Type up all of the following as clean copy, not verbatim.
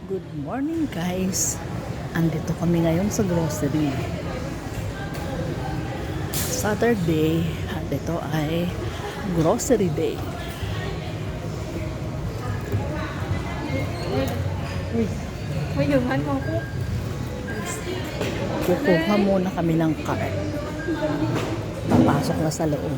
Good morning guys. Andito kami ngayon sa grocery. Saturday at ito ay grocery day. Kukuha muna kami ng cart. Papasok na sa loob.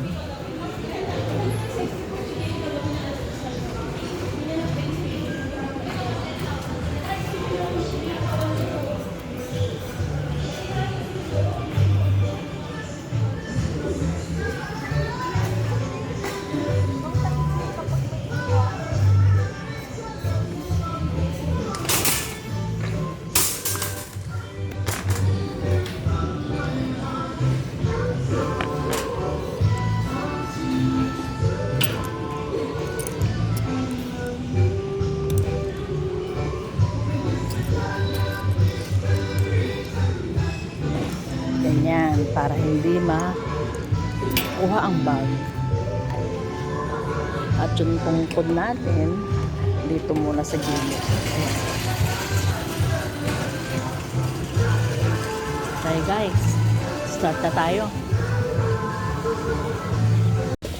Ganyan, para hindi makuha ang bag. At yung tungkod natin, dito muna sa gilid. Ayan. Okay guys, start na tayo.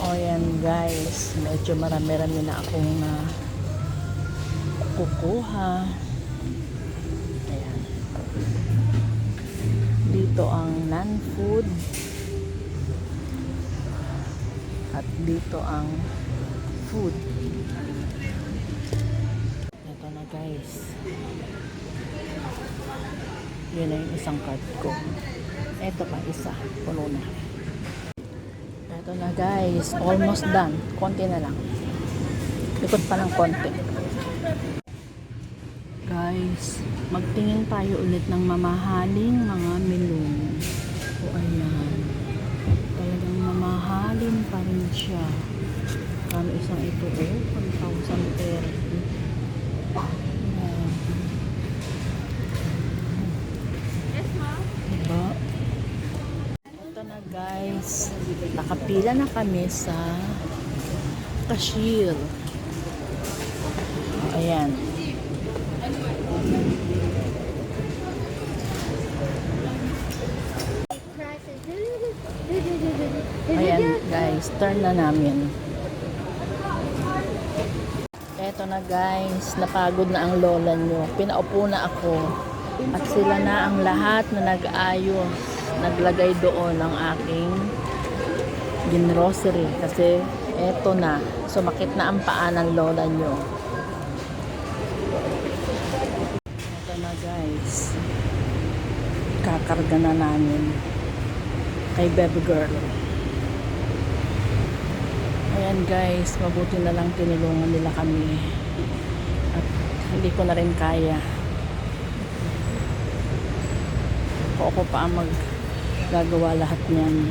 O yan guys, medyo marami-rami na akong kukuha. Dito ang non-food at dito ang food. Ito na guys, yun na yung isang card ko. Ito pa isa, puno na. Ito na guys, almost done, konti na lang, likod pa ng konti. Guys, magtingin tayo ulit ng mamahaling mga melon. O ayan, talagang mamahalin pa rin siya. Kano isang ito 1,030. Ayan. Diba? Ito na guys, nakapila na kami sa cashier. Ayan. Ayan guys, turn na namin. Eto na guys, napagod na ang lola nyo. Pinaupo na ako. At sila na ang lahat na nag-ayos. Naglagay doon ang aking grocery. Kasi eto na, sumakit na ang paa ng lola nyo. Eto na guys, kakarga na namin kay baby girl. Ayan guys, mabuti na lang tinulungan nila kami at hindi ko na rin kaya. Ako pa ang maggagawa lahat niyan.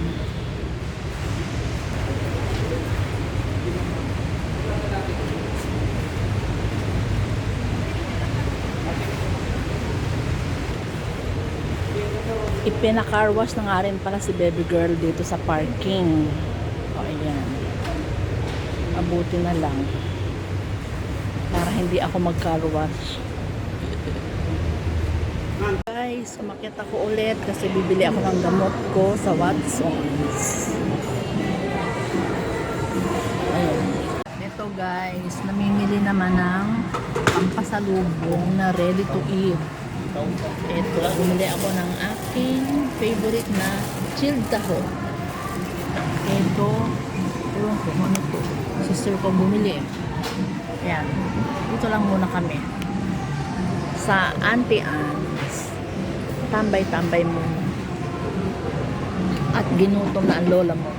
Ipina-car wash na nga rin pala si baby girl dito sa parking. O ayan, mabuti na lang para hindi ako mag-car wash. Guys, umakyat ako ulit kasi bibili ako ng gamot ko sa Watsons. Ayan. Ito guys, namimili naman ng pampasalubong na ready to eat. Ito, bumili ako ng aking favorite na chilled taho. Ito, ewan ko ano to, sister ko bumili. Ayan, dito lang muna kami sa Auntie Anne's. Tambay-tambay mo at ginutom na ang lola mo.